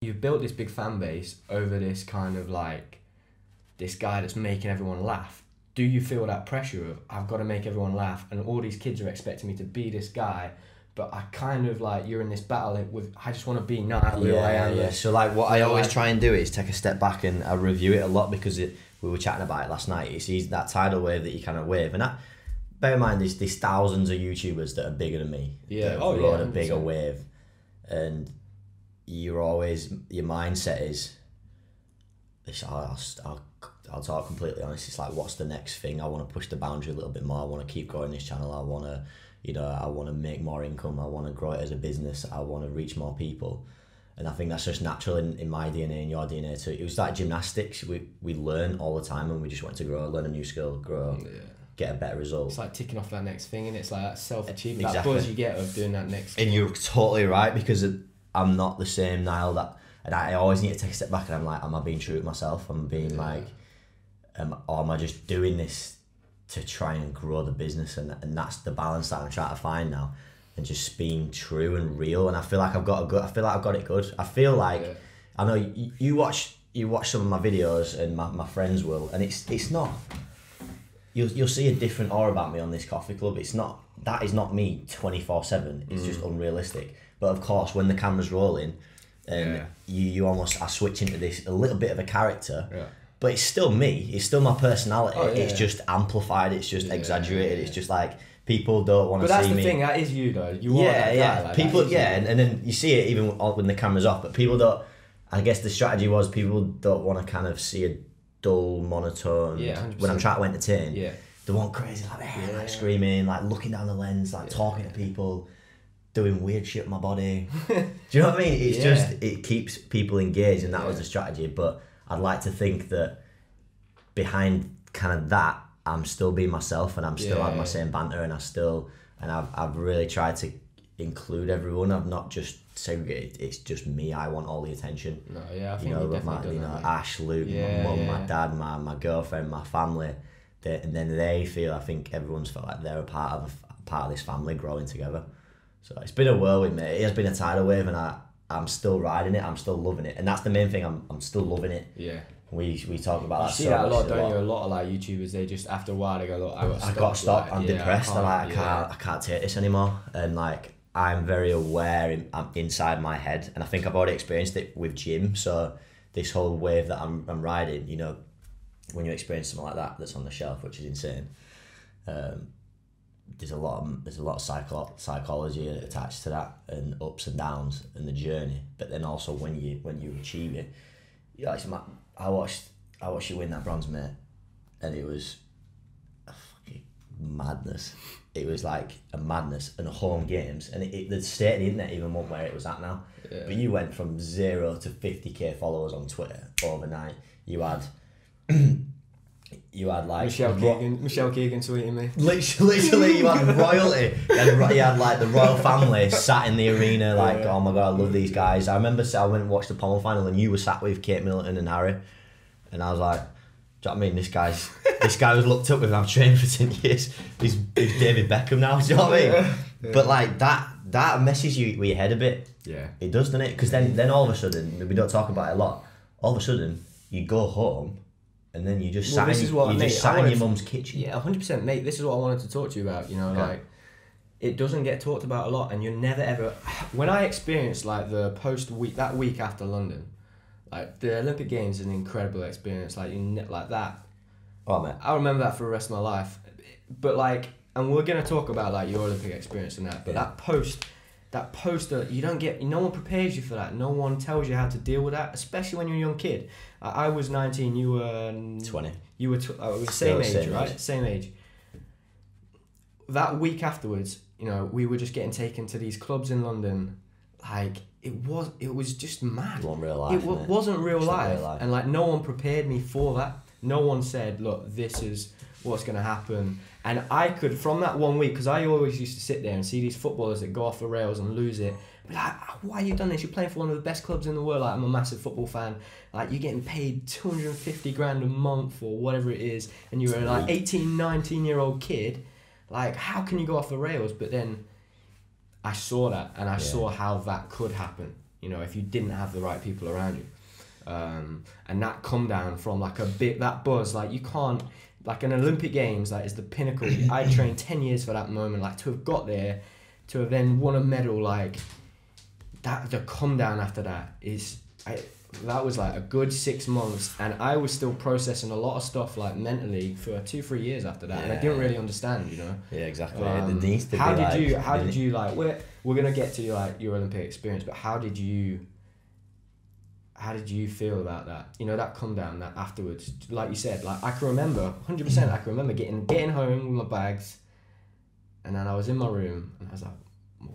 you've built this big fan base over this kind of like, this guy that's making everyone laugh. Do you feel that pressure of, I've got to make everyone laugh, and all these kids are expecting me to be this guy, but I kind of like, you're in this battle with, I just want to be Nile, who I am. Yeah. So like, what I always try and do is take a step back and I review it a lot, because we were chatting about it last night. It's that tidal wave that you kind of wave, and that, bear in mind, there's thousands of YouTubers that are bigger than me. Yeah. That have rode a bigger wave, and your mindset is this. I'll talk completely honest. It's like, what's the next thing? I want to push the boundary a little bit more. I want to keep growing this channel. I want to, make more income. I want to grow it as a business. I want to reach more people. And I think that's just natural in my DNA and your DNA too. It was like gymnastics. We learn all the time, and we just want to grow, learn a new skill, grow, get a better result. It's like ticking off that next thing, and it's like that self-achievement, exactly. That buzz you get of doing that next thing. And you're totally right, because I'm not the same Nile and I always need to take a step back, and I'm like, am I being true to myself? Am I being like, or am I just doing this to try and grow the business? And that's the balance that I'm trying to find now, and just being true and real. And I feel like I've got it good. I feel like, I know you watch some of my videos, and my friends will, and it's not, you'll see a different aura about me on this coffee club. That is not me 24/7. It's just unrealistic. But of course, when the camera's rolling, and you almost, I switch into this a little bit of a character. Yeah. But it's still me. It's still my personality. It's just amplified. It's just exaggerated. It's just like, people don't want to see me. But that's the thing. That is you, though. You are that guy. Like, people, and then you see it even when the camera's off. But people don't. I guess the strategy was, people don't want to kind of see a dull monotone. Yeah, 100%. When I'm trying to entertain. Yeah. They want crazy, like screaming, like looking down the lens, like talking to people, doing weird shit with my body. Do you know what I mean? It's just, it keeps people engaged, and that was the strategy. But I'd like to think that behind kind of that, I'm still being myself, and I'm still having my same banter, and I've really tried to include everyone. I've not just segregated. It's just me. I want all the attention. No, I think you definitely done that. Ash, Luke, my mum, my dad, my girlfriend, my family, and then they feel. I think everyone's felt like they're a part of this family growing together. So it's been a whirlwind, mate. It has been a tidal wave, and I'm still riding it. I'm still loving it, and that's the main thing. I'm still loving it. Yeah. We talk about that. You see that a lot, don't you? A lot of like YouTubers, they just, after a while they go, look, I got stopped. Like, I'm depressed. I can't take this anymore. And like, I'm very aware. I'm inside my head, and I think I've already experienced it with gym. So this whole wave that I'm riding, you know, when you experience something like that that's on the shelf, which is insane. There's a lot of psychology attached to that, and ups and downs, and the journey. But then also when you achieve it, I watched you win that bronze, mate, and it was a fucking madness. It was like a madness, and home games, and the state of the internet even wasn't where it was at now. Yeah. But you went from 0 to 50k followers on Twitter overnight. You had like Michelle Keegan tweeting me. Literally, you had royalty. You had like the royal family sat in the arena, like, oh my god, I love these guys. I remember I went and watched the Pommel final, and you were sat with Kate Middleton and Harry, and I was like, do you know what I mean? This guy was looked up with. I've trained for 10 years. He's David Beckham now. Do you know what I mean? Yeah. But like that messes you with your head a bit. Yeah. It does, doesn't it? Because then all of a sudden, we don't talk about it a lot. All of a sudden, you go home, and then you just sat in your mum's kitchen. Yeah, 100%, mate. This is what I wanted to talk to you about. You know, like, it doesn't get talked about a lot, and you're never ever. When I experienced like the that week after London, like the Olympic Games is an incredible experience. Like like that. Oh man, I remember that for the rest of my life. But like, and we're gonna talk about like your Olympic experience and that. But that poster, you don't get. No one prepares you for that. No one tells you how to deal with that, especially when you're a young kid. I was 19. You were 20. You were same age, right? Same age. That week afterwards, you know, we were just getting taken to these clubs in London. Like, it was just mad. It wasn't real life. It wasn't real life, and like no one prepared me for that. No one said, look, this is what's going to happen. And I could, from that 1 week, because I always used to sit there and see these footballers that go off the rails and lose it. Be like, why have you done this? You're playing for one of the best clubs in the world. Like, I'm a massive football fan. Like, you're getting paid 250 grand a month or whatever it is, and you're a like 18, 19-year-old kid. Like, how can you go off the rails? But then I saw that, and I saw how that could happen. you know, if you didn't have the right people around you. And that come down from like that buzz, like you can't, like an Olympic Games, that is the pinnacle. I trained 10 years for that moment, like to have got there, to have then won a medal, like that, the come down after that that was like a good 6 months, and I was still processing a lot of stuff like mentally for 2-3 years after that, and I didn't really understand, you know. Yeah, exactly. It needs to how be did like, how did you like, we're gonna get to like your Olympic experience, but how did you feel about that? You know, that come down, that afterwards, like you said, like I can remember 100%. I can remember getting home with my bags, and then I was in my room, and I was like,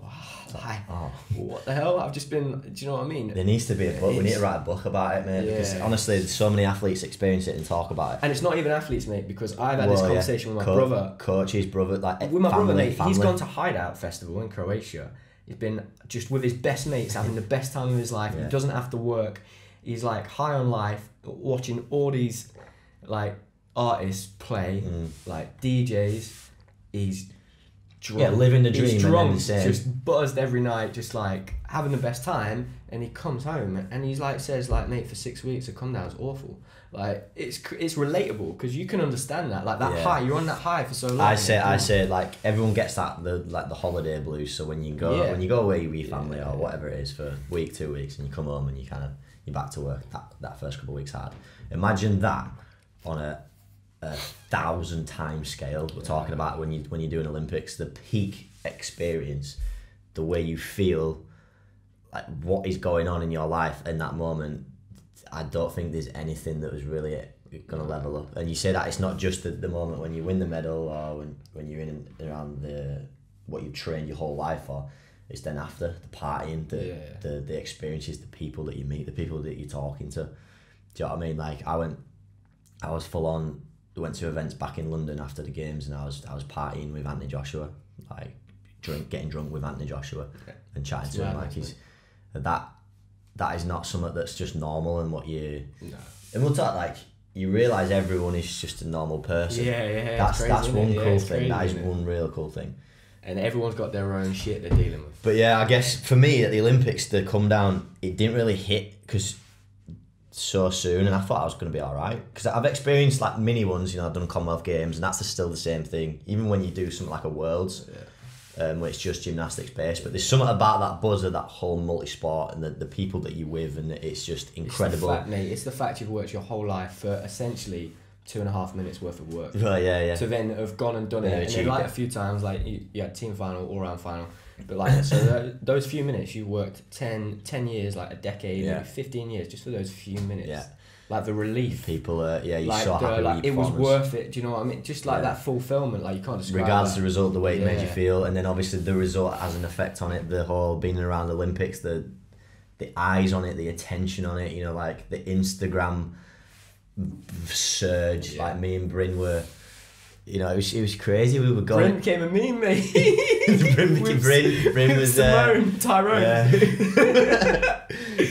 wow, what the hell? I've just been. Do you know what I mean? There needs to be a book. We need to write a book about it, mate. Yeah. Because honestly, so many athletes experience it and talk about it. And it's not even athletes, mate. Because I've had this conversation with my brother, coach's brother, like with my brother, mate. He's gone to Hideout Festival in Croatia. He's been just with his best mates, having the best time of his life. Yeah. He doesn't have to work. He's like high on life, watching all these like artists play, like DJs. He's drunk. Yeah, living the dream. He's drunk, just buzzed every night, just like having the best time. And he comes home and he's like, says like, mate, for 6 weeks, the come down's awful. Like it's relatable because you can understand that, like that high. You're on that high for so long. I say like everyone gets that the holiday blues. So when you go away with your family or whatever it is for a week, 2 weeks, and you come home and you're back to work. That first couple of weeks hard. Imagine that on a 1,000 times scale. We're talking about when you're doing Olympics, the peak experience, the way you feel, like what is going on in your life in that moment. I don't think there's anything that was really going to level up. And you say that it's not just the moment when you win the medal or when you're in and around what you've trained your whole life for. It's then after the partying, the experiences, the people that you meet, the people that you're talking to. Do you know what I mean? Like I was full on. Went to events back in London after the games, and I was partying with Anthony Joshua, like getting drunk with Anthony Joshua, and chatting to him. Like that is not something that's just normal, and what you. No. And we'll talk like you realise everyone is just a normal person. Yeah. That's crazy, one cool thing. Crazy, that is one real cool thing. And everyone's got their own shit they're dealing with. But yeah, I guess for me at the Olympics, the come down, it didn't really hit because so soon, and I thought I was going to be all right because I've experienced like mini ones. You know, I've done Commonwealth Games, and that's still the same thing. Even when you do something like a Worlds, where it's just gymnastics based, but there's something about that buzz of that whole multi-sport and the people that you're with, and it's just incredible. It's the fact you've worked your whole life for essentially 2.5 minutes worth of work. Right, yeah. To then have gone and done it, and then like a few times, like you had team final, all round final, but like so those few minutes you worked 10 years, like a decade, maybe 15 years, just for those few minutes. Yeah. Like the relief. People, you're like so happy with your it was worth it. Do you know what I mean? Just like that fulfillment, like you can't describe. Regardless of the result, the way it made you feel, and then obviously the result has an effect on it. The whole being around the Olympics, the eyes on it, the attention on it. You know, like the Instagram surge. Like me and Bryn were. You know, it was crazy. We were going. Bryn became a meme, mate. Bryn was Simone, Tyrone. Yeah.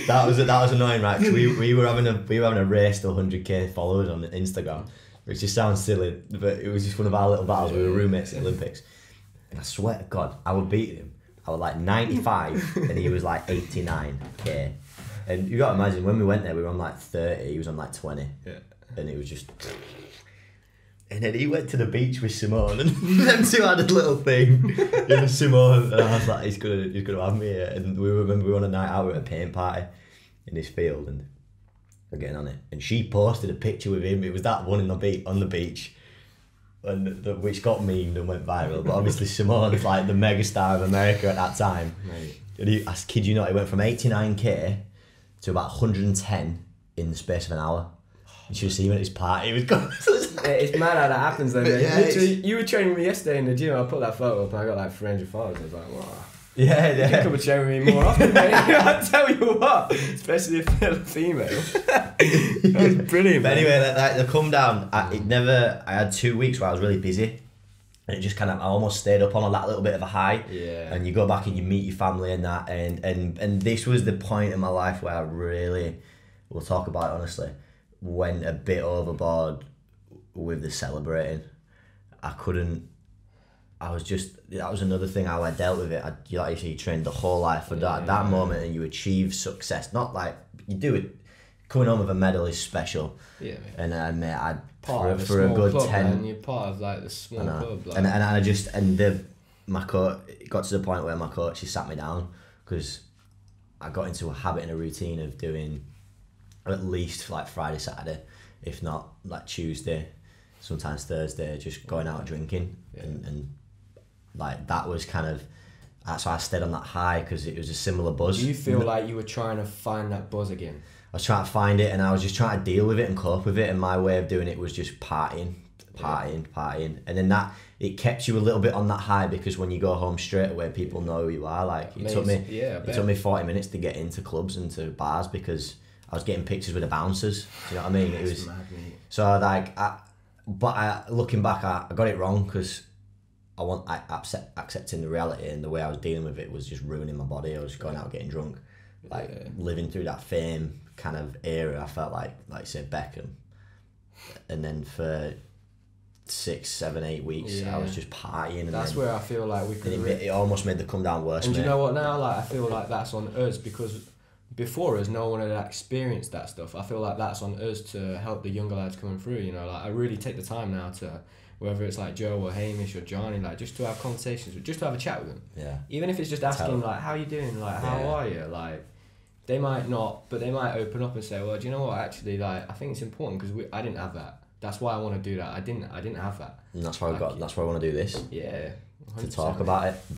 that was annoying, right? Cause we were having a race to 100k followers on Instagram, which just sounds silly, but it was just one of our little battles. We were roommates at the Olympics, and I swear to God, I would beat him. I was like 95, and he was like 89k. And you gotta imagine when we went there, we were on like 30. He was on like 20. Yeah. And it was just. And then he went to the beach with Simone, and them two had a little thing. And Simone, and I was like, he's gonna have me here. And we were on a night out at a paint party in this field, and we're getting on it. And she posted a picture with him. It was that one on the beach, and which got memed and went viral. But obviously Simone is like the megastar of America at that time. Right. And I kid you not, he went from 89k to about 110 in the space of an hour. You should see him at his party. He was going. It's mad how that happens though, mate. Yeah, literally, you were training with me yesterday in the gym. I put that photo up and I got like 300 followers. I was like, wow. Yeah. You can come and train with me more often, mate. I tell you what, especially if you're a female. That was brilliant. But anyway, the come down. I had 2 weeks where I was really busy, and it just kind of I almost stayed up on that little bit of a high. Yeah. And you go back and you meet your family and that, and this was the point in my life where I really, we'll talk about it honestly, went a bit overboard with the celebrating. I that was another thing how I dealt with it. Like you say, you trained the whole life for that moment, and you achieve success. Not like you do it. Coming home with a medal is special. Yeah, mate. And mate, I for a good club, 10. Man, you're part of like the small club. Like. And I just my coach, it got to the point where my coach, he sat me down because I got into a habit and a routine of doing at least like Friday, Saturday, if not like Tuesday, sometimes Thursday, just going out drinking. And like that was kind of, that's why I stayed on that high, because it was a similar buzz. Do you feel like you were trying to find that buzz again? I was trying to find it, and I was just trying to deal with it and cope with it, and my way of doing it was just partying, and then that, it kept you a little bit on that high, because when you go home straight away, people know who you are. Like it took me 40 minutes to get into clubs and to bars, because I was getting pictures with the bouncers. Do you know what I mean? It was mad, mate. So like, looking back, I got it wrong, because accepting the reality, and the way I was dealing with it was just ruining my body. I was going out getting drunk, living through that fame kind of era. I felt like say Beckham, and then for 6, 7, 8 weeks I was just partying. And that's where I feel like we could. It almost made the come down worse. And do you know what now? Like I feel like that's on us, because before us, no one had experienced that stuff. I feel like that's on us to help the younger lads coming through. You know, like I really take the time now to, whether it's like Joe or Hamish or Johnny, like just to have conversations, just to have a chat with them. Yeah. Even if it's just asking like, how you doing? Like, how are you? Like, they might not, but they might open up and say, well, do you know what? Actually, like, I think it's important, because I didn't have that. That's why I want to do that. I didn't have that. And that's why that's why I want to do this. Yeah. 100%. To talk about it.